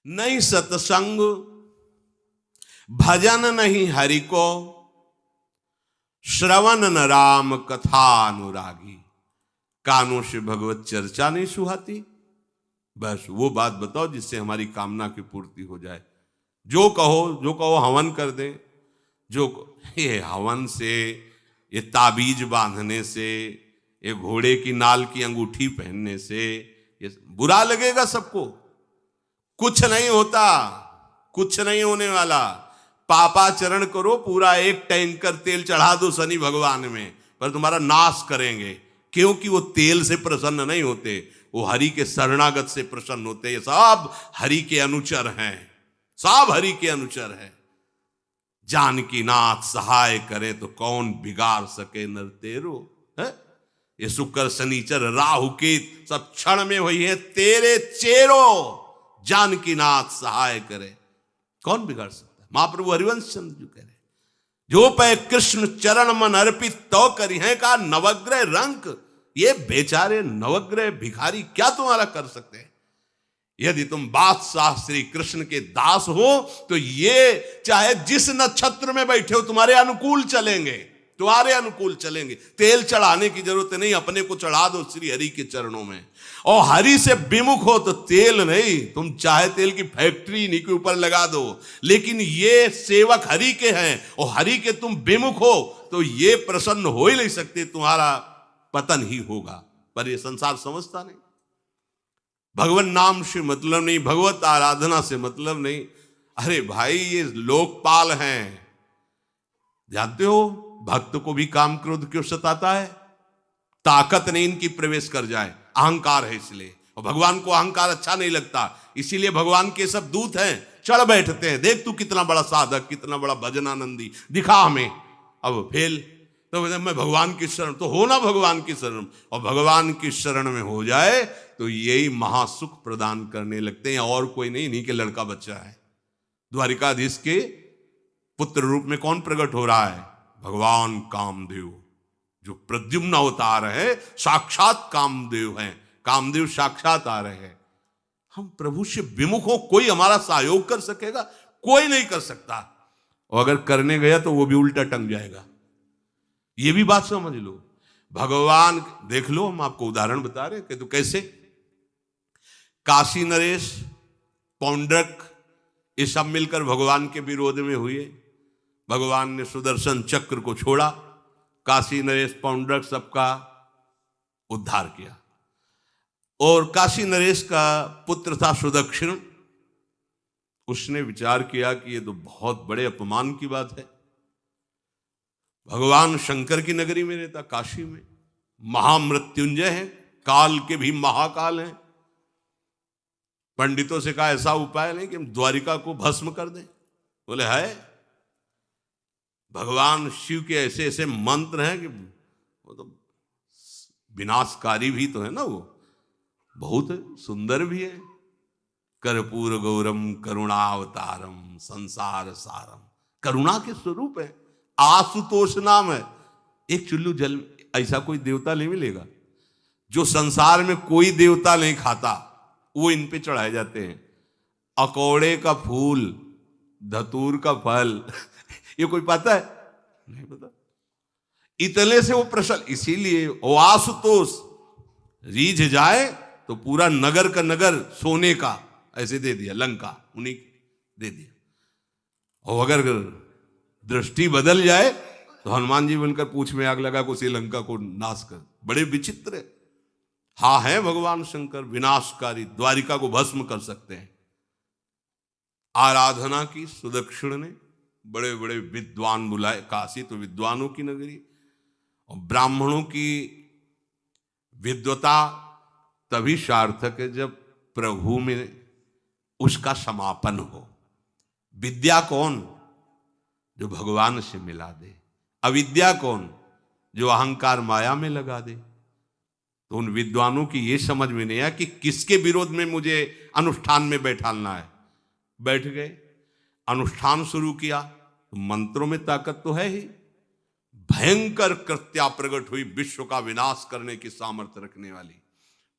नहीं सत्संग, भजन नहीं हरि को, श्रवण न राम कथा अनुरागी, कानों से भगवत चर्चा नहीं सुहाती। बस वो बात बताओ जिससे हमारी कामना की पूर्ति हो जाए। जो कहो हवन कर दें। ये हवन से, ये ताबीज बांधने से, ये घोड़े की नाल की अंगूठी पहनने से ये बुरा लगेगा सबको। कुछ नहीं होता, कुछ नहीं होने वाला। पापाचरण करो, पूरा एक टैंकर तेल चढ़ा दो शनि भगवान में, पर तुम्हारा नाश करेंगे। क्योंकि वो तेल से प्रसन्न नहीं होते, वो हरि के शरणागत से प्रसन्न होते। ये सब हरि के अनुचर हैं, सब हरि के अनुचर हैं। जानकी नाथ सहाय करे तो कौन बिगाड़ सके नर तेरो। है ये शुक्र शनिचर राहु केत सब क्षण में वही है तेरे चेरो। जानकी नाथ सहाय करे, कौन बिगाड़ सकता है। महाप्रभु हरिवंश चंद्र जी कह रहे, जो पे कृष्ण चरण मन अर्पित तो करी है का नवग्रह रंक। ये बेचारे नवग्रह भिखारी क्या तुम्हारा कर सकते हैं। यदि तुम बादशाह श्री कृष्ण के दास हो तो ये चाहे जिस नक्षत्र में बैठे हो तुम्हारे अनुकूल चलेंगे, तुम्हारे अनुकूल चलेंगे। तेल चढ़ाने की जरूरत नहीं, अपने को चढ़ा दो श्री हरि के चरणों में। और हरि से विमुख हो तो तेल नहीं, तुम चाहे तेल की फैक्ट्री इन्हीं के ऊपर लगा दो, लेकिन ये सेवक हरि के हैं और हरि के तुम विमुख हो तो ये प्रसन्न हो ही नहीं सकते, तुम्हारा पतन ही होगा। पर ये संसार समझता नहीं। भगवान नाम से मतलब नहीं, भगवत आराधना से मतलब नहीं। अरे भाई ये लोकपाल हैं, जानते हो भक्त को भी काम क्रोध क्यों सताता है। ताकत नहीं इनकी प्रवेश कर जाए, अहंकार है इसलिए। और भगवान को अहंकार अच्छा नहीं लगता, इसीलिए भगवान के सब दूत हैं चढ़ बैठते हैं। देख तू कितना बड़ा साधक, कितना बड़ा भजनानंदी, दिखा हमें। अब फेल तो मैं भगवान की शरण, तो हो ना भगवान की शरण। और भगवान की शरण में हो जाए तो यही महासुख प्रदान करने लगते हैं, और कोई नहीं, इन्हीं के लड़का बच्चा है। द्वारिकाधीश के पुत्र रूप में कौन प्रकट हो रहा है, भगवान कामदेव। जो प्रद्युम्न अवतार है साक्षात कामदेव हैं, कामदेव साक्षात आ रहे हैं। हम प्रभु से विमुख हो, कोई हमारा सहयोग कर सकेगा, कोई नहीं कर सकता। और अगर करने गया तो वो भी उल्टा टंग जाएगा। ये भी बात समझ लो। भगवान देख लो, हम आपको उदाहरण बता रहे कि तो कैसे काशी नरेश, पौंड्रक, ये सब मिलकर भगवान के विरोध में हुए। भगवान ने सुदर्शन चक्र को छोड़ा, काशी नरेश पौंड्रक सबका उद्धार किया। और काशी नरेश का पुत्र था सुदक्षिण, उसने विचार किया कि ये तो बहुत बड़े अपमान की बात है। भगवान शंकर की नगरी में रहता, काशी में महामृत्युंजय है, काल के भी महाकाल हैं। पंडितों से कहा ऐसा उपाय नहीं कि हम द्वारिका को भस्म कर दें। बोले है, भगवान शिव के ऐसे ऐसे मंत्र हैं कि वो तो विनाशकारी भी तो है ना, वो बहुत सुंदर भी है। कर्पूर गौरम करुणावतारम संसार सारम, करुणा के स्वरूप है। आशुतोष नाम है। एक चुल्लू जल ऐसा कोई देवता नहीं मिलेगा जो संसार में कोई देवता नहीं खाता, वो इन पे चढ़ाए जाते हैं। अकौड़े का फूल, धतूर का फल ये कोई पता है? नहीं पता। इतने से वो प्रसन्न, इसीलिए वो आशुतोष रीझ जाए तो पूरा नगर का नगर सोने का ऐसे दे दिया, लंका उन्हीं दे दिया। और अगर दृष्टि बदल जाए तो हनुमान जी बनकर पूंछ में आग लगा को श्रीलंका को नाश कर। बड़े विचित्र है। हाँ है भगवान शंकर विनाशकारी, द्वारिका को भस्म कर सकते हैं। आराधना की सुदक्षिण ने, बड़े बड़े विद्वान बुलाए। काशी तो विद्वानों की नगरी, और ब्राह्मणों की विद्वता तभी सार्थक है जब प्रभु में उसका समापन हो। विद्या कौन? जो भगवान से मिला दे। अविद्या कौन? जो अहंकार माया में लगा दे। तो उन विद्वानों की ये समझ में नहीं आया कि किसके विरोध में मुझे अनुष्ठान में बैठालना है। बैठ गए, अनुष्ठान शुरू किया, तो मंत्रों में ताकत तो है ही। भयंकर कृत्या प्रकट हुई, विश्व का विनाश करने की सामर्थ्य रखने वाली।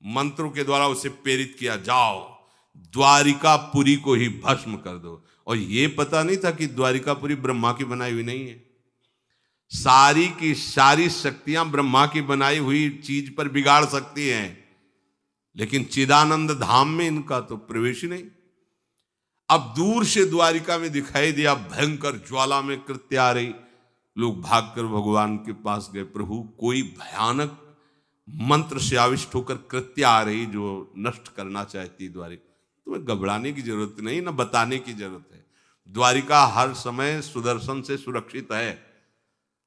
मंत्रों के द्वारा उसे प्रेरित किया, जाओ द्वारिकापुरी को ही भस्म कर दो। और ये पता नहीं था कि द्वारिकापुरी ब्रह्मा की बनाई हुई नहीं है। सारी की सारी शक्तियां ब्रह्मा की बनाई हुई चीज पर बिगाड़ सकती हैं, लेकिन चिदानंद धाम में इनका तो प्रवेश ही नहीं। अब दूर से द्वारिका में दिखाई दिया, भयंकर ज्वाला में कृत्य आ रही। लोग भागकर भगवान के पास गए, प्रभु कोई भयानक मंत्र से आविष्ट होकर कृत्य आ रही जो नष्ट करना चाहती द्वारिका। तुम्हें घबराने की जरूरत नहीं, ना बताने की जरूरत है। द्वारिका हर समय सुदर्शन से सुरक्षित है,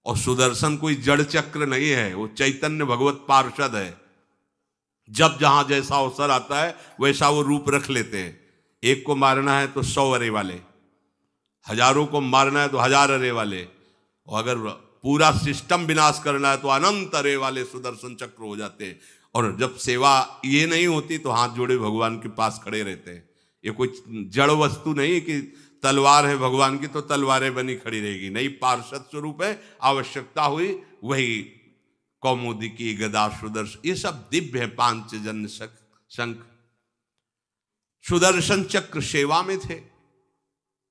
और सुदर्शन कोई जड़ चक्र नहीं है, वो चैतन्य भगवत पार्षद है। जब जहां जैसा अवसर आता है वैसा वो रूप रख लेते हैं। एक को मारना है तो 100 अरे वाले, हजारों को मारना है तो 1000 अरे वाले, और अगर पूरा सिस्टम विनाश करना है तो अनंत अरे वाले सुदर्शन चक्र हो जाते हैं। और जब सेवा ये नहीं होती तो हाथ जोड़े भगवान के पास खड़े रहते हैं। ये कोई जड़ वस्तु नहीं कि तलवार है भगवान की तो तलवारें बनी खड़ी रहेगी, नहीं, पार्षद स्वरूप है। आवश्यकता हुई वही कौमुदी की गदा सुदर्शन, ये सब दिव्य है। पांचजन्य शंख सुदर्शन चक्र सेवा में थे।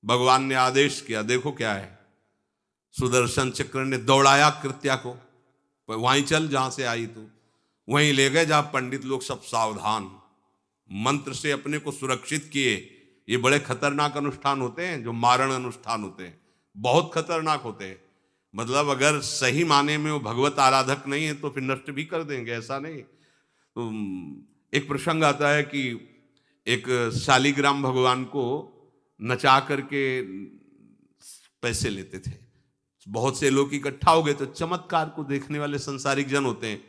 भगवान ने आदेश किया, देखो क्या है, सुदर्शन चक्र ने दौड़ाया कृत्या को, वहीं चल जहां से आई तू, वहीं ले गए जहां पंडित लोग सब सावधान, मंत्र से अपने को सुरक्षित किए। ये बड़े खतरनाक अनुष्ठान होते हैं, जो मारण अनुष्ठान होते हैं, बहुत खतरनाक होते हैं। मतलब अगर सही माने में वो भगवत आराधक नहीं है तो फिर नष्ट भी कर देंगे, ऐसा नहीं। तो एक प्रसंग आता है कि एक शालिग्राम भगवान को नचा करके पैसे लेते थे। बहुत से लोग इकट्ठा हो गए, तो चमत्कार को देखने वाले संसारिक जन होते हैं,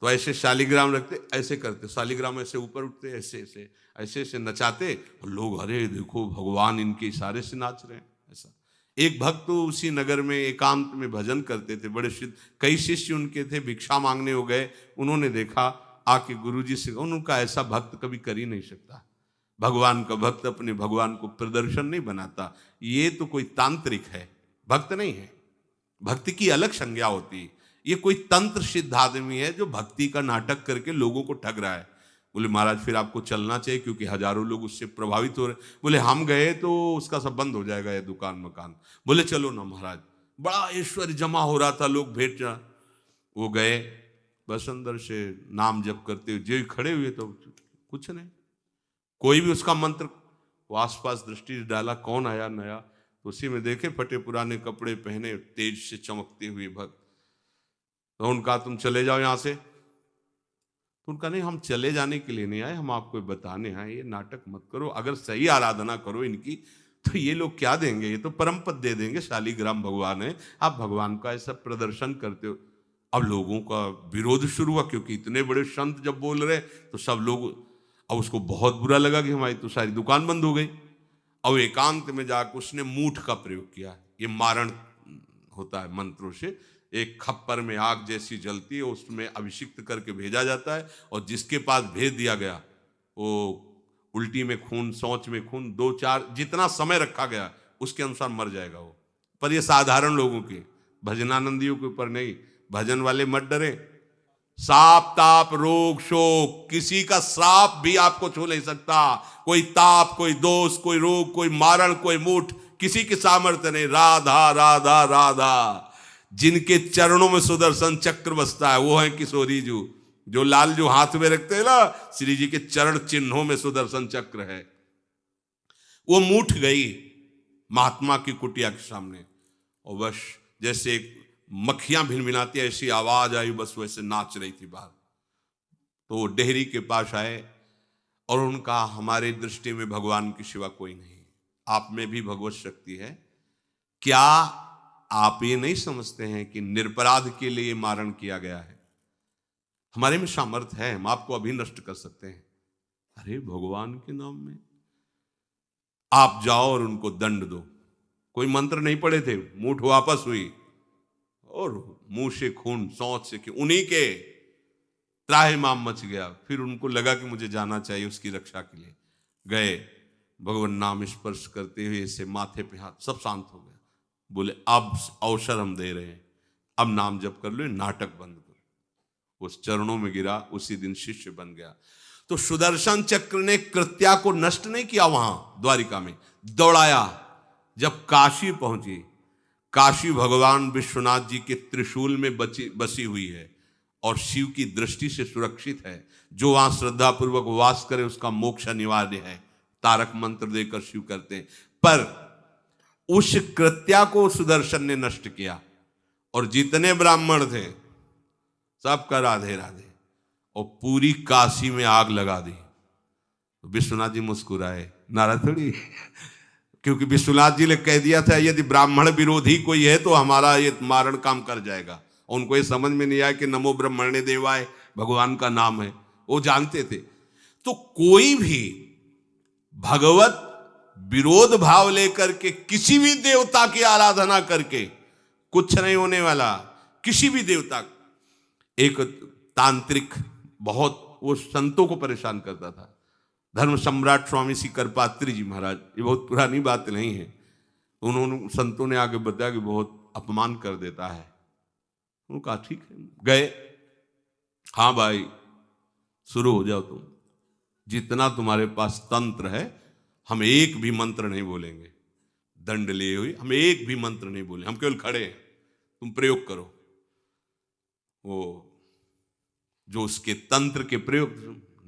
तो ऐसे शालिग्राम रखते, ऐसे करते, शालिग्राम ऐसे ऊपर उठते, ऐसे ऐसे ऐसे ऐसे नचाते, और लोग अरे देखो भगवान इनके इशारे से नाच रहे हैं। ऐसा एक भक्त तो उसी नगर में एकांत में भजन करते थे, बड़े कई शिष्य उनके थे, भिक्षा मांगने हो गए। उन्होंने देखा, आके गुरुजी से, उनका ऐसा भक्त कभी कर ही नहीं सकता। भगवान का भक्त अपने भगवान को प्रदर्शन नहीं बनाता, ये तो कोई तांत्रिक है, भक्त नहीं है। भक्ति की अलग संज्ञा होती है। ये कोई तंत्र सिद्ध आदमी है जो भक्ति का नाटक करके लोगों को ठग रहा है। बोले महाराज फिर आपको चलना चाहिए, क्योंकि हजारों लोग उससे प्रभावित हो रहे। बोले हम गए तो उसका सब बंद हो जाएगा, ये दुकान मकान। बोले चलो ना महाराज, बड़ा ऐश्वर्य जमा हो रहा था, लोग भेंट जा। वो गए, बस अंदर से नाम जप करते हुए जो खड़े हुए, तो कुछ नहीं, कोई भी उसका मंत्र। वो आसपास दृष्टि डाला, कौन आया नया, तो उसी में देखे फटे पुराने कपड़े पहने, तेज से चमकते हुए भक्त। तो उनका तुम चले जाओ यहां से। तो उनका नहीं, हम चले जाने के लिए नहीं आए, हम आपको बताने आए, ये नाटक मत करो। अगर सही आराधना करो इनकी तो ये लोग क्या देंगे, ये तो परम पद दे देंगे, शालिग्राम भगवान है, आप भगवान का ऐसा प्रदर्शन करते हो। अब लोगों का विरोध शुरू हुआ, क्योंकि इतने बड़े संत जब बोल रहे तो सब लोग, अब उसको बहुत बुरा लगा कि हमारी तो सारी दुकान बंद हो गई। अब एकांत में जाकर उसने मूठ का प्रयोग किया। ये मारण होता है मंत्रों से, एक खप्पर में आग जैसी जलती है, उसमें अभिषिक्त करके भेजा जाता है, और जिसके पास भेज दिया गया वो उल्टी में खून, शौच में खून, 2-4 जितना समय रखा गया उसके अनुसार मर जाएगा वो। पर ये साधारण लोगों के, भजनानंदियों के ऊपर नहीं। भजन वाले मत डरे, साप ताप रोग शोक, किसी का श्राप भी आपको छू नहीं सकता। कोई ताप, कोई दोष, कोई रोग, कोई मारण, कोई मूठ, किसी की सामर्थ्य नहीं। राधा राधा राधा, जिनके चरणों में सुदर्शन चक्र बसता है वो है किशोरी जी, जो लाल जो हाथ में रखते हैं ना, श्री जी के चरण चिन्हों में सुदर्शन चक्र है। वो मूठ गई महात्मा की कुटिया के सामने, और बस जैसे मक्खियां भिनभिनाती ऐसी आवाज आई, बस वैसे नाच रही थी बाहर। तो डेहरी के पास आए और उनका, हमारे दृष्टि में भगवान की सिवा कोई नहीं, आप में भी भगवत शक्ति है, क्या आप ये नहीं समझते हैं कि निरपराध के लिए मारण किया गया है? हमारे में सामर्थ्य है, हम आपको अभी नष्ट कर सकते हैं। अरे भगवान के नाम में आप जाओ और उनको दंड दो। कोई मंत्र नहीं पड़े थे, मूठ वापस हुई और मुंह से खून, सोच से कि उन्हीं के त्राहिमाम मच गया। फिर उनको लगा कि मुझे जाना चाहिए उसकी रक्षा के लिए, गए, भगवान नाम स्पर्श करते हुए से माथे पे हाथ, सब शांत हो गया। बोले अब अवसर हम दे रहे हैं, अब नाम जप कर लो, नाटक बंद करो। उस चरणों में गिरा, उसी दिन शिष्य बन गया। तो सुदर्शन चक्र ने कृत्या को नष्ट नहीं किया, वहां द्वारिका में दौड़ाया। जब काशी पहुंची, काशी भगवान विश्वनाथ जी के त्रिशूल में बसी हुई है और शिव की दृष्टि से सुरक्षित है। जो वहां श्रद्धा पूर्वक वास करे उसका मोक्ष अनिवार्य है, तारक मंत्र देकर शिव करते हैं। पर उस कृत्या को सुदर्शन ने नष्ट किया और जितने ब्राह्मण थे सबका राधे राधे, और पूरी काशी में आग लगा दी। तो विश्वनाथ जी मुस्कुराए, नाराज थोड़ी, क्योंकि विश्वनाथ जी ने कह दिया था यदि ब्राह्मण विरोधी कोई है तो हमारा ये मारण काम कर जाएगा। उनको ये समझ में नहीं आया कि नमो ब्रह्मणे देवाय भगवान का नाम है, वो जानते थे। तो कोई भी भगवत विरोध भाव लेकर के किसी भी देवता की आराधना करके कुछ नहीं होने वाला। किसी भी देवता, एक तांत्रिक बहुत वो संतों को परेशान करता था, धर्म सम्राट स्वामी श्री करपात्री जी महाराज, ये बहुत पुरानी बात नहीं है। उन्होंने संतों ने आगे बताया कि बहुत अपमान कर देता है। उन्होंने कहा ठीक है, गए, हाँ भाई शुरू हो जाओ तुम, जितना तुम्हारे पास तंत्र है हम एक भी मंत्र नहीं बोलेंगे, दंड लिए हुए हम एक भी मंत्र नहीं बोले, हम केवल खड़े हैं, तुम प्रयोग करो। वो जो उसके तंत्र के प्रयोग,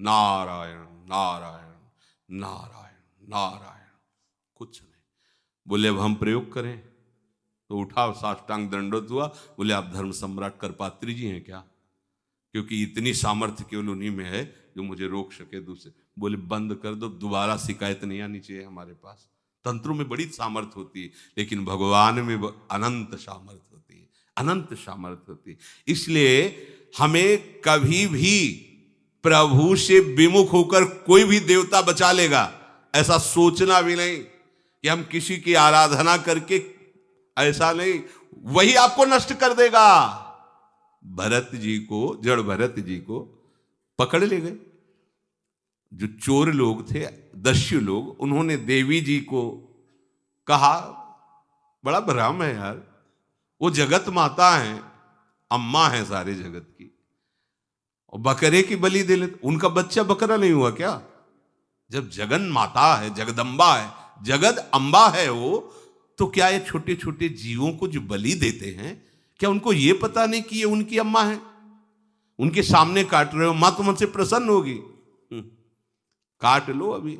नारायण नारायण नारायण नारायण, कुछ नहीं बोले। अब हम प्रयोग करें तो उठा, साष्टांग दंडोत हुआ, बोले आप धर्म सम्राट करपात्री जी हैं क्या? क्योंकि इतनी सामर्थ्य केवल उन्हीं में है जो मुझे रोक सके दूसरे। बोले बंद कर दो, दोबारा शिकायत नहीं आनी चाहिए हमारे पास। तंत्रों में बड़ी सामर्थ्य होती है, लेकिन भगवान में अनंत सामर्थ्य होती है, अनंत सामर्थ्य होती है। इसलिए हमें कभी भी प्रभु से विमुख होकर कोई भी देवता बचा लेगा ऐसा सोचना भी नहीं कि हम किसी की आराधना करके, ऐसा नहीं, वही आपको नष्ट कर देगा। भरत जी को, जड़ भरत जी को पकड़ ले गए जो चोर लोग थे, दस्यु लोग। उन्होंने देवी जी को कहा, बड़ा भ्रम है यार, वो जगत माता है, अम्मा है सारे जगत की, और बकरे की बलि दे लेते, उनका बच्चा बकरा नहीं हुआ क्या? जब जगन माता है, जगदम्बा है, जगद अम्बा है वो, तो क्या ये छोटे छोटे जीवों को जो बलि देते हैं, क्या उनको ये पता नहीं कि ये उनकी अम्मा है? उनके सामने काट रहे हो, मां तो मुझसे प्रसन्न होगी, काट लो, अभी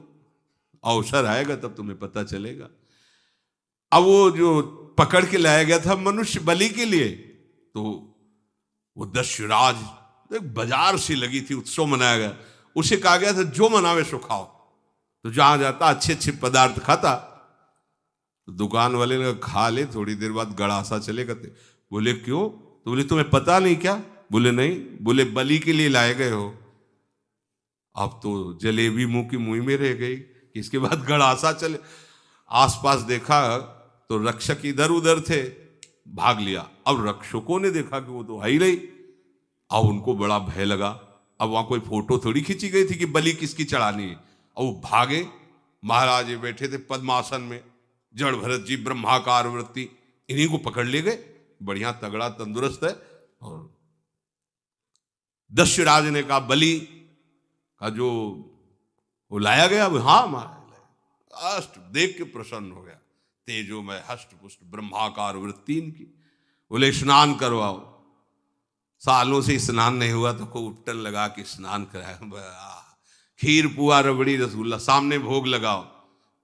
अवसर आएगा तब तुम्हें पता चलेगा। अब वो जो पकड़ के लाया गया था मनुष्य बलि के लिए, तो वो दस्युराज, एक बाजार सी लगी थी, उत्सव मनाया गया, उसे कहा गया था जो मनावे सो खाओ। तो जहां जाता अच्छे अच्छे पदार्थ खाता, तो दुकान वाले ने खा ले, थोड़ी देर बाद गड़ासा चले गए। बोले क्यों? तो बोले तुम्हें पता नहीं क्या? बोले नहीं। बोले बलि के लिए लाए गए हो। अब तो जलेबी मुंह की मुंह में रह गई। इसके बाद गड़ासा चले, आसपास देखा तो रक्षक इधर उधर थे, भाग लिया। अब रक्षकों ने देखा कि वो तो है ही नहीं, अब उनको बड़ा भय लगा। अब वहां कोई फोटो थोड़ी खींची गई थी कि बलि किसकी चढ़ानी है। अब वो भागे, महाराज बैठे थे पद्मासन में, जड़ भरत जी ब्रह्माकार वृत्ति, इन्हीं को पकड़ ले गए, बढ़िया तगड़ा तंदुरुस्त है। और दस्युराज ने कहा बलि का जो वो लाया गया, हाँ मारा, अष्ट देख के प्रसन्न हो गया, तेजो में हष्ट पुष्ट ब्रह्माकार वृत्ति इनकी। बोले स्नान करवाओ। सालों से स्नान नहीं हुआ तो को उपटन लगा के स्नान कराया। खीर पुआ रबड़ी रसगुल्ला सामने भोग लगाओ,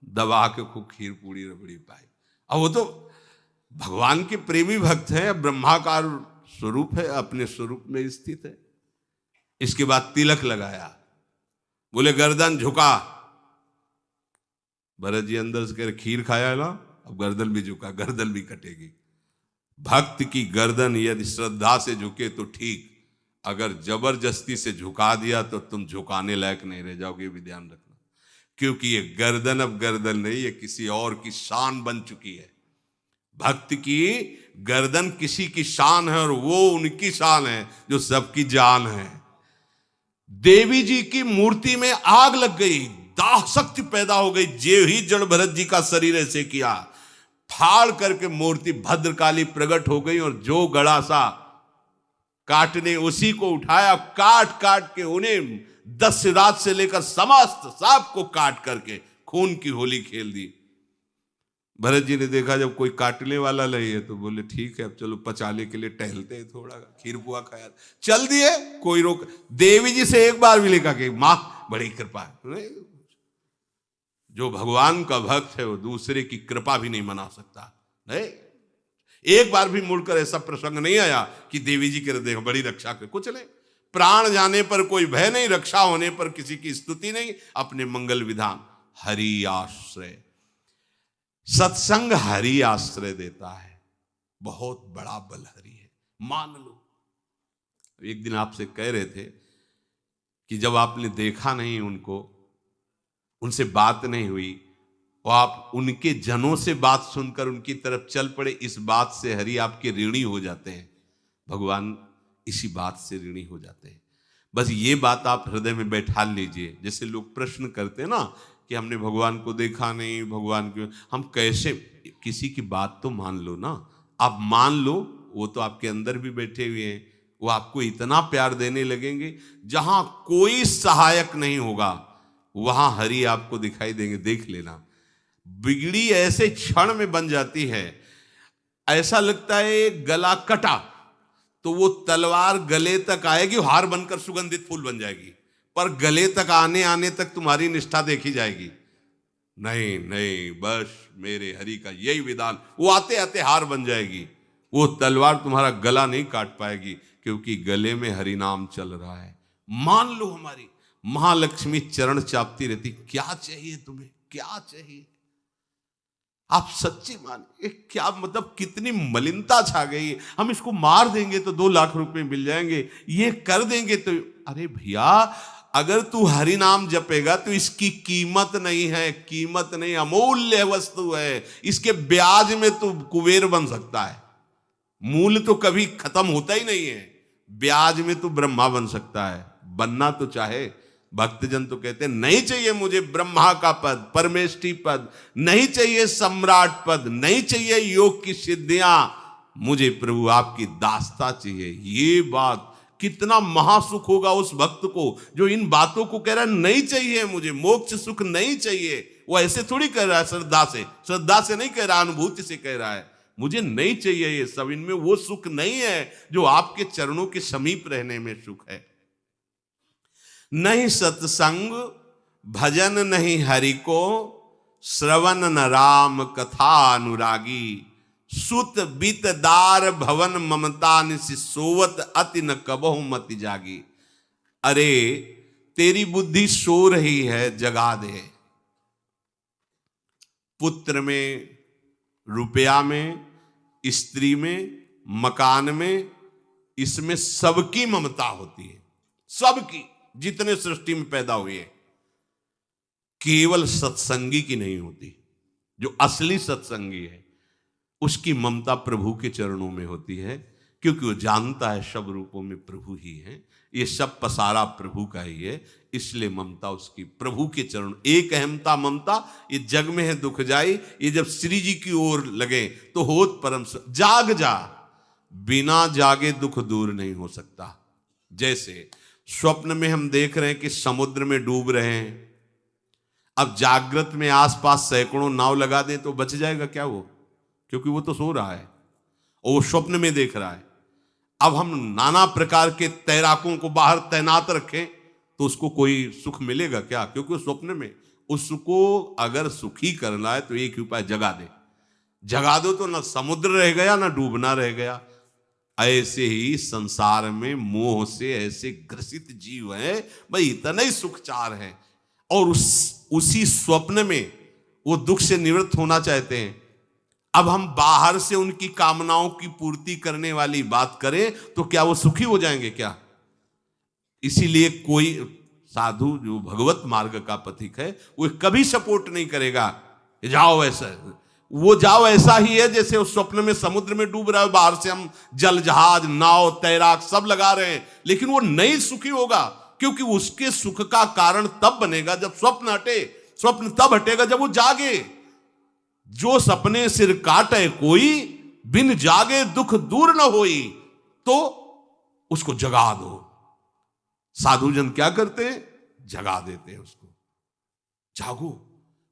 दबा के खूब खीर पूरी रबड़ी पाई। अब वो तो भगवान के प्रेमी भक्त हैं, ब्रह्माकार स्वरूप है, अपने स्वरूप में स्थित है। इसके बाद तिलक लगाया, बोले गर्दन झुका। भरत जी अंदर से कह रहे खीर खाया है ना, अब गर्दन भी झुका, गर्दन भी कटेगी। भक्त की गर्दन यदि श्रद्धा से झुके तो ठीक, अगर जबरदस्ती से झुका दिया तो तुम झुकाने लायक नहीं रह जाओगे, ये भी ध्यान रखना। क्योंकि ये गर्दन अब गर्दन नहीं, ये किसी और की शान बन चुकी है। भक्त की गर्दन किसी की शान है और वो उनकी शान है जो सबकी जान है। देवी जी की मूर्ति में आग लग गई, दाह शक्ति पैदा हो गई। जे ही जड़ भरत जी का शरीर ऐसे किया, फाड़ करके मूर्ति भद्रकाली प्रकट हो गई, और जो गड़ासा काटने उसी को उठाया, काट काट के उन्हें दशरथ से लेकर समस्त सांप को काट करके खून की होली खेल दी। भरत जी ने देखा जब कोई काटने वाला नहीं है तो बोले ठीक है अब चलो पचाने के लिए टहलते हैं, थोड़ा खीर पुआ खाया, चल दिए, कोई रोक। देवी जी से एक बार भी लिखा कि मां बड़ी कृपा है। जो भगवान का भक्त है वो दूसरे की कृपा भी नहीं मना सकता। नहीं, एक बार भी मुड़कर ऐसा प्रसंग नहीं आया कि देवी जी के देखो बड़ी रक्षा कर, कुछ नहीं। प्राण जाने पर कोई भय नहीं, रक्षा होने पर किसी की स्तुति नहीं, अपने मंगल विधान। हरि आश्रय, सत्संग हरि आश्रय देता है, बहुत बड़ा बल हरि है, मान लो। एक दिन आपसे कह रहे थे कि जब आपने देखा नहीं उनको, उनसे बात नहीं हुई और आप उनके जनों से बात सुनकर उनकी तरफ चल पड़े, इस बात से हरि आपके ऋणी हो जाते हैं। भगवान इसी बात से ऋणी हो जाते हैं। बस ये बात आप हृदय में बैठा लीजिए। जैसे लोग प्रश्न करते हैं ना कि हमने भगवान को देखा नहीं, भगवान क्यों, हम कैसे, किसी की बात तो मान लो ना। आप मान लो, वो तो आपके अंदर भी बैठे हुए हैं, वो आपको इतना प्यार देने लगेंगे। जहां कोई सहायक नहीं होगा वहां हरि आपको दिखाई देंगे, देख लेना। बिगड़ी ऐसे क्षण में बन जाती है, ऐसा लगता है गला कटा तो वो तलवार गले तक आएगी, हार बनकर सुगंधित फूल बन जाएगी, पर गले तक आने आने तक तुम्हारी निष्ठा देखी जाएगी। नहीं नहीं, बस मेरे हरि का यही विधान, वो आते आते हार बन जाएगी, वो तलवार तुम्हारा गला नहीं काट पाएगी, क्योंकि गले में हरि नाम चल रहा है। मान लो हमारी महालक्ष्मी चरण चापती रहती, क्या चाहिए तुम्हें, क्या चाहिए। आप सच्ची मानिए, क्या मतलब कितनी मलिनता छा गई है। हम इसको मार देंगे तो 2 लाख रुपए मिल जाएंगे, ये कर देंगे तो, अरे भैया अगर तू हरि नाम जपेगा तो इसकी कीमत नहीं है, कीमत नहीं, अमूल्य वस्तु है। इसके ब्याज में तू कुबेर बन सकता है, मूल्य तो कभी खत्म होता ही नहीं है। ब्याज में तू ब्रह्मा बन सकता है, बनना तो चाहे। भक्तजन तो कहते हैं नहीं चाहिए मुझे ब्रह्मा का पद, परमेष्ठी पद, नहीं चाहिए सम्राट पद, नहीं चाहिए योग की सिद्धियां, मुझे प्रभु आपकी दास्ता चाहिए। ये बात कितना महासुख होगा उस भक्त को जो इन बातों को कह रहा है, नहीं चाहिए मुझे मोक्ष सुख नहीं चाहिए। वो ऐसे थोड़ी कह रहा है, श्रद्धा से नहीं कह रहा, अनुभूति से कह रहा है, मुझे नहीं चाहिए ये सब, इनमें वो सुख नहीं है जो आपके चरणों के समीप रहने में सुख है। नहीं सत्संग भजन नहीं हरि को, श्रवण न राम कथा अनुरागी, सुत बित दार भवन ममता निसि सोवत अति न कबहु मति जागी। अरे तेरी बुद्धि सो रही है, जगा दे। पुत्र में, रुपया में, स्त्री में, मकान में, इसमें सबकी ममता होती है, सबकी, जितने सृष्टि में पैदा हुए। केवल सत्संगी की नहीं होती। जो असली सत्संगी है उसकी ममता प्रभु के चरणों में होती है, क्योंकि वो जानता है सब रूपों में प्रभु ही है, ये सब पसारा प्रभु का ही है, इसलिए ममता उसकी प्रभु के चरण। एक अहमता ममता ये जग में है दुख जाई, ये जब श्री जी की ओर लगे तो होत परम। जाग जा, बिना जागे दुख दूर नहीं हो सकता। जैसे स्वप्न में हम देख रहे हैं कि समुद्र में डूब रहे हैं, अब जागृत में आसपास सैकड़ों नाव लगा दें तो बच जाएगा क्या वो, क्योंकि वो तो सो रहा है और वो स्वप्न में देख रहा है। अब हम नाना प्रकार के तैराकों को बाहर तैनात रखें तो उसको कोई सुख मिलेगा क्या, क्योंकि वो स्वप्न में। उसको अगर सुखी करना है तो एक ही उपाय, जगा दे। जगा दो तो ना समुद्र रह गया ना डूबना रह गया। ऐसे ही संसार में मोह से ऐसे ग्रसित जीव है, भाई इतना ही सुखचार है, और उसी स्वप्न में वो दुख से निवृत्त होना चाहते हैं। अब हम बाहर से उनकी कामनाओं की पूर्ति करने वाली बात करें तो क्या वो सुखी हो जाएंगे क्या? इसीलिए कोई साधु जो भगवत मार्ग का पथिक है वो कभी सपोर्ट नहीं करेगा जाओ ऐसा, वो जाओ ऐसा ही है जैसे उस स्वप्न में समुद्र में डूब रहा है, बाहर से हम जल जहाज नाव तैराक सब लगा रहे हैं, लेकिन वो नहीं सुखी होगा, क्योंकि उसके सुख का कारण तब बनेगा जब स्वप्न हटे। स्वप्न तब हटेगा जब वो जागे। जो सपने सिर काटे कोई, बिन जागे दुख दूर न होई, तो उसको जगा दो। साधुजन क्या करते हैं? जगा देते हैं उसको। जागो,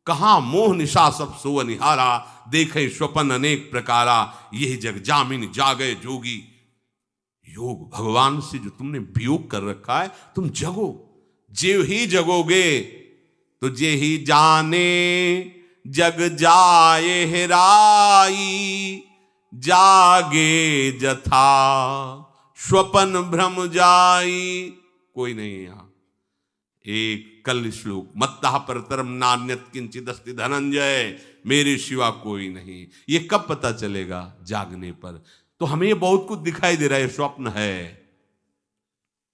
कहां मोह निशा सब सो निहारा, देखे स्वपन अनेक प्रकारा, यही जग जामिन जागे जोगी। योग भगवान से जो तुमने वियोग कर रखा है, तुम जगो। जे ही जगोगे तो जे ही जाने जग जाए हेराई, जागे जथा स्वपन भ्रम जाई। कोई नहीं है यहां। एक कल श्लोक, मत्तः परतरम नान्यत किंचित अस्ति धनंजय, मेरे सिवा कोई नहीं। ये कब पता चलेगा? जागने पर। तो हमें ये बहुत कुछ दिखाई दे रहा है, स्वप्न है।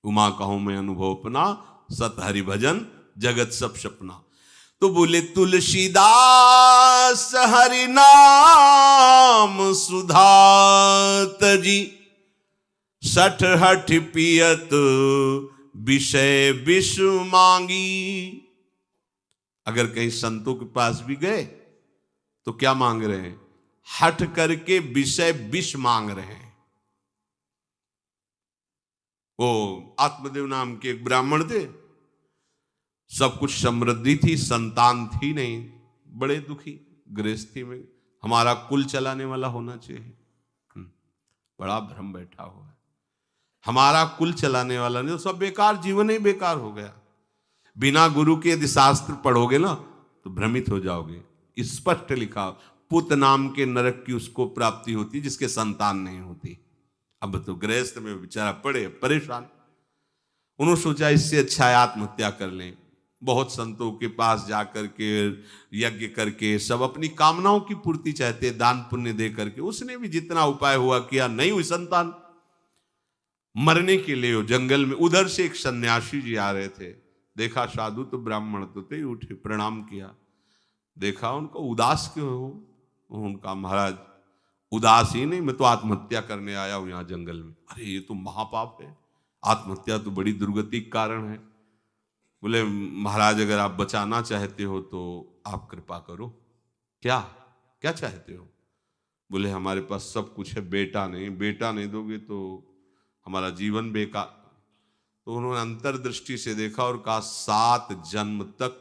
उमा कहूं मैं अनुभव अपना, सत हरि भजन जगत सब सपना। तो बोले तुलसीदास हरि नाम सुधा तजी, सठ हठ पियत विषय विष मांगी। अगर कहीं संतों के पास भी गए तो क्या मांग रहे हैं? हठ करके विषय विष मांग रहे हैं। वो आत्मदेव नाम के एक ब्राह्मण थे, सब कुछ समृद्धि थी, संतान थी नहीं, बड़े दुखी गृहस्थी में। हमारा कुल चलाने वाला होना चाहिए। बड़ा भ्रम बैठा हुआ है, हमारा कुल चलाने वाला नहीं, तो सब बेकार, जीवन ही बेकार हो गया। बिना गुरु के यदि शास्त्र पढ़ोगे ना तो भ्रमित हो जाओगे। स्पष्ट लिखा, पुत नाम के नरक की उसको प्राप्ति होती जिसके संतान नहीं होती। अब तो गृहस्थ में बेचारा पड़े परेशान। उन्होंने सोचा इससे अच्छा है आत्महत्या कर लें। बहुत संतों के पास जाकर के यज्ञ करके सब अपनी कामनाओं की पूर्ति चाहते, दान पुण्य दे करके। उसने भी जितना उपाय हुआ किया, नहीं हुई संतान। मरने के लिए वो जंगल में, उधर से एक सन्यासी जी आ रहे थे। देखा साधु तो ब्राह्मण तो थे, उठे प्रणाम किया। देखा उनको, उदास क्यों हो? उनका महाराज उदास ही नहीं, मैं तो आत्महत्या करने आया हूं यहाँ जंगल में। अरे ये तो महापाप है, आत्महत्या तो बड़ी दुर्गति का कारण है। बोले महाराज अगर आप बचाना चाहते हो तो आप कृपा करो। क्या क्या चाहते हो? बोले हमारे पास सब कुछ है, बेटा नहीं, बेटा नहीं दोगे तो हमारा जीवन बेकार। तो उन्होंने अंतर्दृष्टि से देखा और कहा 7 जन्म तक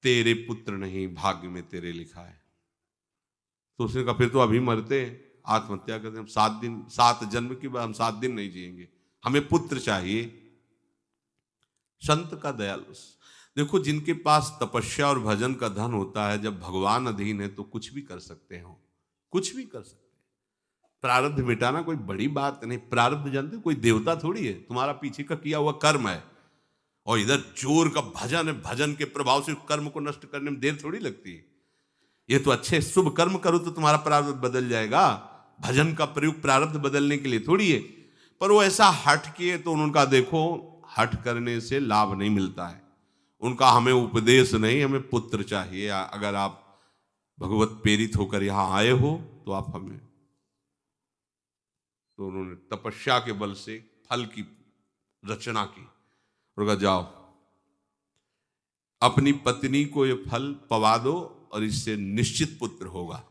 तेरे पुत्र नहीं भाग्य में तेरे लिखा है। तो उसने कहा फिर तो अभी मरते, आत्महत्या करते, हम 7 जन्म की बात, हम 7 दिन नहीं जिएंगे, हमें पुत्र चाहिए। संत का दयालु। देखो जिनके पास तपस्या और भजन का धन होता है, जब भगवान अधीन है तो कुछ भी कर सकते हो, कुछ भी कर सकते हैं। प्रारब्ध मिटाना कोई बड़ी बात नहीं। प्रारब्ध जानते कोई देवता थोड़ी है, तुम्हारा पीछे का किया हुआ कर्म है। और इधर जोर का भजन है, भजन के प्रभाव से कर्म को नष्ट करने में देर थोड़ी लगती है। ये तो अच्छे शुभ कर्म करो तो तुम्हारा प्रारब्ध बदल जाएगा। भजन का प्रयोग प्रारब्ध बदलने के लिए थोड़ी है। पर वो ऐसा हट किए तो उनका देखो, हट करने से लाभ नहीं मिलता है। उनका हमें उपदेश नहीं, हमें पुत्र चाहिए। अगर आप भगवत प्रेरित होकर यहां आए हो तो आप हमें। तो उन्होंने तपस्या के बल से फल की रचना की और कहा जाओ अपनी पत्नी को ये फल पवा दो और इससे निश्चित पुत्र होगा।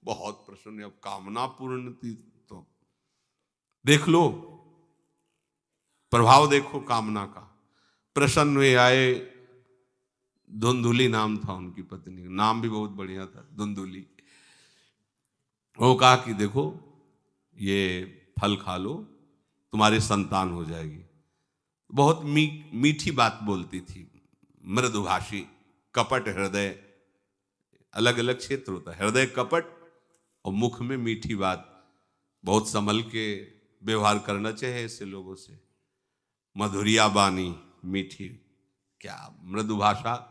बहुत प्रसन्न, अब कामना पूर्ण थी। तो देख लो प्रभाव, देखो कामना का। प्रसन्न हुए आए। धुंधुली नाम था उनकी पत्नी, नाम भी बहुत बढ़िया था, धुंधुली। वो कहा कि देखो ये फल खा लो, तुम्हारी संतान हो जाएगी। बहुत मीठी बात बोलती थी, मृदुभाषी, कपट हृदय। अलग अलग क्षेत्र होता है, हृदय कपट और मुख में मीठी बात। बहुत संभल के व्यवहार करना चाहिए ऐसे लोगों से। मधुरिया बानी, मीठी, क्या मृदु भाषा।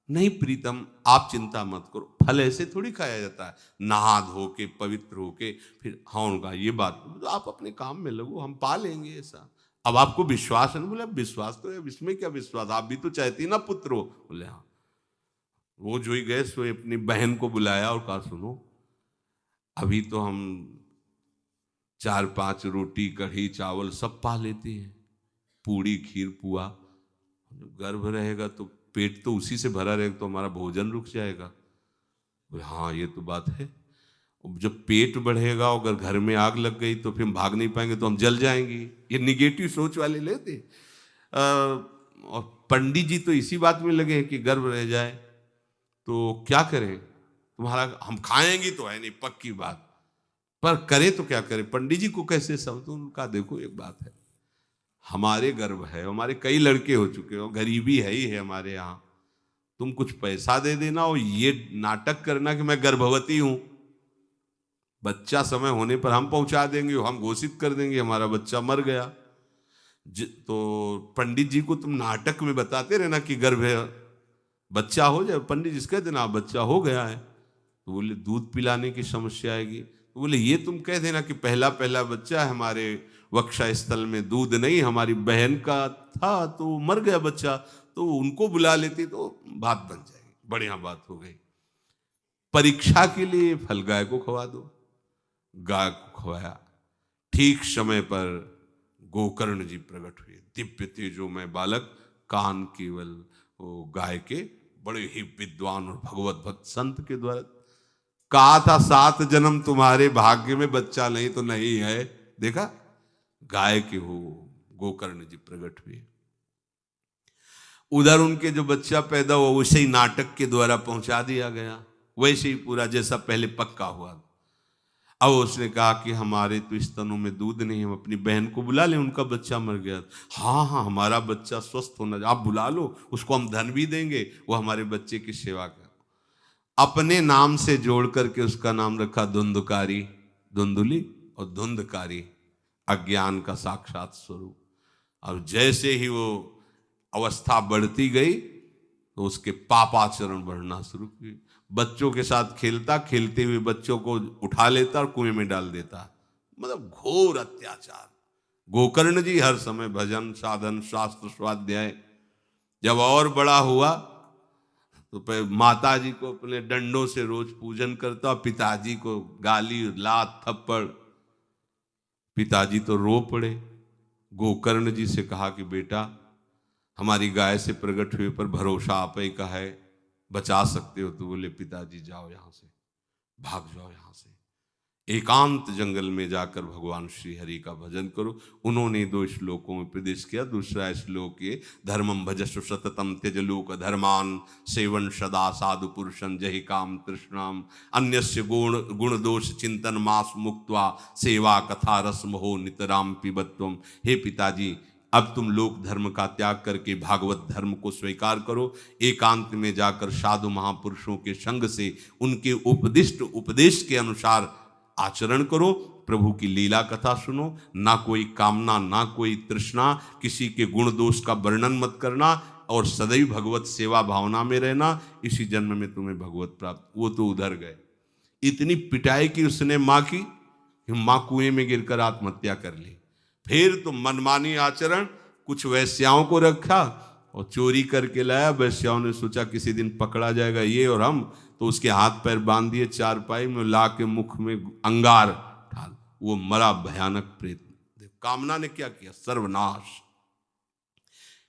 नहीं प्रीतम, आप चिंता मत करो, फल ऐसे थोड़ी खाया जाता है, नहा धो के पवित्र होके फिर। हाँ उनका ये बात, तो आप अपने काम में लगो, हम पा लेंगे ऐसा। अब आपको विश्वास है ना? बोले विश्वास तो है, इसमें क्या विश्वास, आप भी तो चाहती ना पुत्र हो। बोले हाँ। वो जो ही गए सो अपनी बहन को बुलाया और कहा सुनो, अभी तो हम 4-5 रोटी कढ़ी चावल सब पा लेते हैं, पूड़ी खीर पुआ। गर्भ रहेगा तो पेट तो उसी से भरा रहेगा, तो हमारा भोजन रुक जाएगा। बोले हाँ ये तो बात है। जब पेट बढ़ेगा, अगर घर में आग लग गई तो फिर हम भाग नहीं पाएंगे, तो हम जल जाएंगे। ये निगेटिव सोच वाले लेते। और पंडित जी तो इसी बात में लगे हैं कि गर्भ रह जाए तो क्या करें, तुम्हारा हम खाएंगे तो है नहीं पक्की बात, पर करें तो क्या करें, पंडित जी को कैसे समझो। उनका देखो एक बात है, हमारे गर्भ है, हमारे कई लड़के हो चुके हो, गरीबी है ही है हमारे यहाँ, तुम कुछ पैसा दे देना और ये नाटक करना कि मैं गर्भवती हूं, बच्चा समय होने पर हम पहुंचा देंगे, हम घोषित कर देंगे हमारा बच्चा मर गया। तो पंडित जी को तुम नाटक में बताते रहना कि गर्भ है, बच्चा हो जाए, पंडित जी कह देना बच्चा हो गया है, तो बोले दूध पिलाने की समस्या आएगी, तो बोले ये तुम कह देना कि पहला पहला बच्चा है, हमारे वक्षा स्थल में दूध नहीं, हमारी बहन का था तो मर गया बच्चा, तो उनको बुला लेती तो बात बन जाएगी, बढ़िया बात हो गई। परीक्षा के लिए फल गाय को खवा दो, गाय को खवाया, ठीक समय पर गोकर्ण जी प्रकट हुए, दिव्य तेजोमय बालक, कान केवल वो गाय के, बड़े ही विद्वान और भगवत भक्त संत के द्वारा। कहा था 7 जन्म तुम्हारे भाग्य में, बच्चा नहीं तो नहीं है, देखा गाय के हो गोकर्ण जी प्रकट हुए। उधर उनके जो बच्चा पैदा हुआ वैसे ही नाटक के द्वारा पहुंचा दिया गया, वैसे ही पूरा जैसा पहले पक्का हुआ। अब उसने कहा कि हमारे तो स्तनों में दूध नहीं, हम अपनी बहन को बुला लें, उनका बच्चा मर गया। हाँ हाँ हमारा बच्चा स्वस्थ होना, आप बुला लो, उसको हम धन भी देंगे, वो हमारे बच्चे की सेवा कर। अपने नाम से जोड़ करके उसका नाम रखा धुंधकारी, धुंधुली और धुंधकारी, अज्ञान का साक्षात स्वरूप। और जैसे ही वो अवस्था बढ़ती गई तो उसके पापाचरण बढ़ना शुरू हुए। बच्चों के साथ खेलता, खेलते हुए बच्चों को उठा लेता और कुएं में डाल देता, मतलब घोर अत्याचार। गोकर्ण जी हर समय भजन साधन शास्त्र स्वाध्याय। जब और बड़ा हुआ तो माता जी को अपने डंडों से रोज पूजन करता, पिताजी को गाली लात थप्पड़। पिताजी तो रो पड़े, गोकर्ण जी से कहा कि बेटा हमारी गाय से प्रकट हुए पर भरोसा आप ही का है, बचा सकते हो। तो बोले पिताजी जाओ यहाँ से, भाग जाओ यहाँ से, एकांत जंगल में जाकर भगवान श्री हरि का भजन करो। उन्होंने 2 श्लोकों में उपदेश किया। दूसरा श्लोक ये, धर्मम भजस्व सततम त्यज लोक धर्मान, सेवन सदा साधु पुरुषं जहि काम तृष्णाम, अन्यस्य गुण दोष चिंतन मास मुक्त्वा, सेवा कथा रस मोहो नितराम पिबत्वम। हे पिताजी, अब तुम लोक धर्म का त्याग करके भागवत धर्म को स्वीकार करो, एकांत में जाकर साधु महापुरुषों के संग से उनके उपदिष्ट उपदेश के अनुसार आचरण करो, प्रभु की लीला कथा सुनो, ना कोई कामना ना कोई तृष्णा, किसी के गुण दोष का वर्णन मत करना, और सदैव भगवत सेवा भावना में रहना, इसी जन्म में तुम्हें भगवत प्राप्त। वो तो उधर गए, इतनी पिटाई की उसने माँ की, माँ कुएं में गिरकर आत्महत्या कर ली। फिर तो मनमानी आचरण, कुछ वैश्याओं को रखा और चोरी करके लाया। वैश्याओं ने सोचा किसी दिन पकड़ा जाएगा ये और हम, तो उसके हाथ पैर बांध दिए, चारपाई में ला के मुख में अंगार डाल, वो मरा भयानक प्रेत। कामना ने क्या किया, सर्वनाश।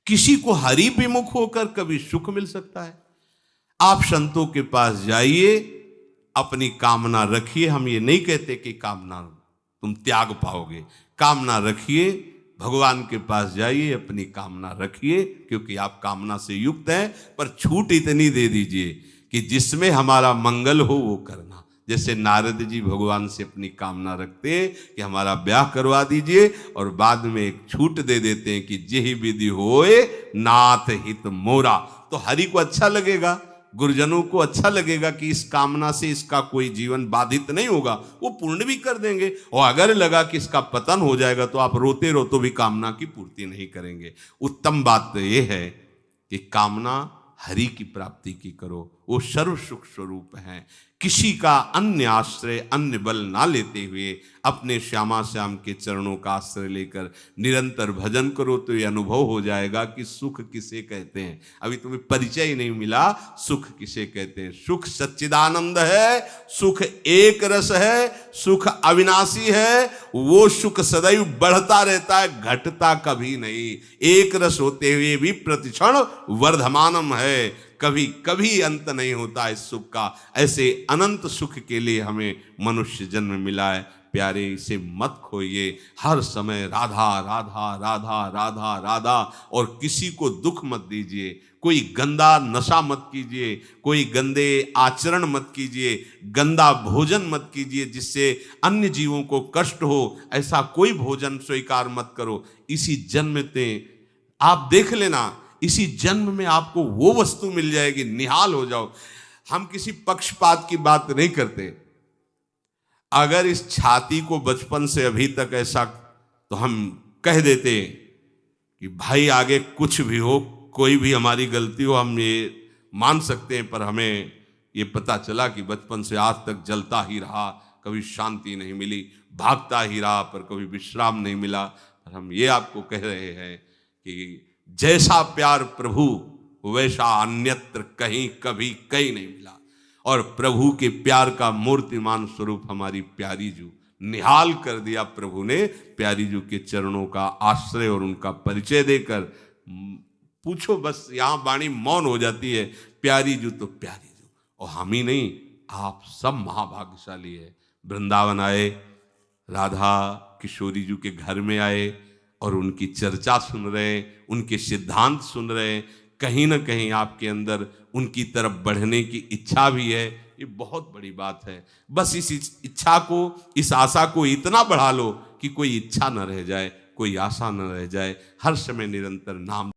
किसी को हरि विमुख होकर कभी सुख मिल सकता है? आप संतों के पास जाइए, अपनी कामना रखिए। हम ये नहीं कहते कि कामना तुम त्याग पाओगे, कामना रखिए, भगवान के पास जाइए, अपनी कामना रखिए, क्योंकि आप कामना से युक्त हैं। पर छूट इतनी दे दीजिए कि जिसमें हमारा मंगल हो वो करना। जैसे नारद जी भगवान से अपनी कामना रखते हैं कि हमारा ब्याह करवा दीजिए, और बाद में एक छूट दे देते हैं कि जेहि विधि होए नाथ हित मोरा। तो हरि को अच्छा लगेगा, गुरुजनों को अच्छा लगेगा कि इस कामना से इसका कोई जीवन बाधित नहीं होगा, वो पूर्ण भी कर देंगे। और अगर लगा कि इसका पतन हो जाएगा तो आप रोते रहो तो भी कामना की पूर्ति नहीं करेंगे। उत्तम बात तो ये है कि कामना हरि की प्राप्ति की करो, वो सर्व सुख स्वरूप हैं। किसी का अन्य आश्रय अन्य बल ना लेते हुए अपने श्यामा श्याम के चरणों का आश्रय लेकर निरंतर भजन करो, तो ये अनुभव हो जाएगा कि सुख किसे कहते हैं। अभी तुम्हें परिचय ही नहीं मिला, सुख किसे कहते हैं। सुख सच्चिदानंद है, सुख एक रस है, सुख अविनाशी है। वो सुख सदैव बढ़ता रहता है, घटता कभी नहीं। एक रस होते हुए भी प्रतिक्षण वर्धमानम है, कभी कभी अंत नहीं होता इस सुख का। ऐसे अनंत सुख के लिए हमें मनुष्य जन्म मिला है। प्यारे इसे मत खोइए। हर समय राधा राधा राधा राधा राधा, और किसी को दुख मत दीजिए। कोई गंदा नशा मत कीजिए, कोई गंदे आचरण मत कीजिए, गंदा भोजन मत कीजिए जिससे अन्य जीवों को कष्ट हो। ऐसा कोई भोजन स्वीकार मत करो। इसी जन्म में आप देख लेना, इसी जन्म में आपको वो वस्तु मिल जाएगी, निहाल हो जाओ। हम किसी पक्षपात की बात नहीं करते। अगर इस छाती को बचपन से अभी तक ऐसा, तो हम कह देते कि भाई आगे कुछ भी हो, कोई भी हमारी गलती हो, हम ये मान सकते हैं, पर हमें ये पता चला कि बचपन से आज तक जलता ही रहा, कभी शांति नहीं मिली, भागता ही रहा पर कभी विश्राम नहीं मिला। पर हम ये आपको कह रहे हैं कि जैसा प्यार प्रभु वैसा अन्यत्र कहीं कभी कहीं नहीं मिला। और प्रभु के प्यार का मूर्तिमान स्वरूप हमारी प्यारी जू, निहाल कर दिया प्रभु ने प्यारी जू के चरणों का आश्रय और उनका परिचय देकर। पूछो बस, यहाँ वाणी मौन हो जाती है। प्यारी जू तो प्यारी जू, और हम ही नहीं, आप सब महाभाग्यशाली है। वृंदावन आए, राधा किशोरी जू के घर में आए और उनकी चर्चा सुन रहे हैं, उनके सिद्धांत सुन रहे हैं। कहीं ना कहीं आपके अंदर उनकी तरफ बढ़ने की इच्छा भी है। ये बहुत बड़ी बात है। बस इस इच्छा को, इस आशा को इतना बढ़ा लो कि कोई इच्छा न रह जाए, कोई आशा न रह जाए। हर समय निरंतर नाम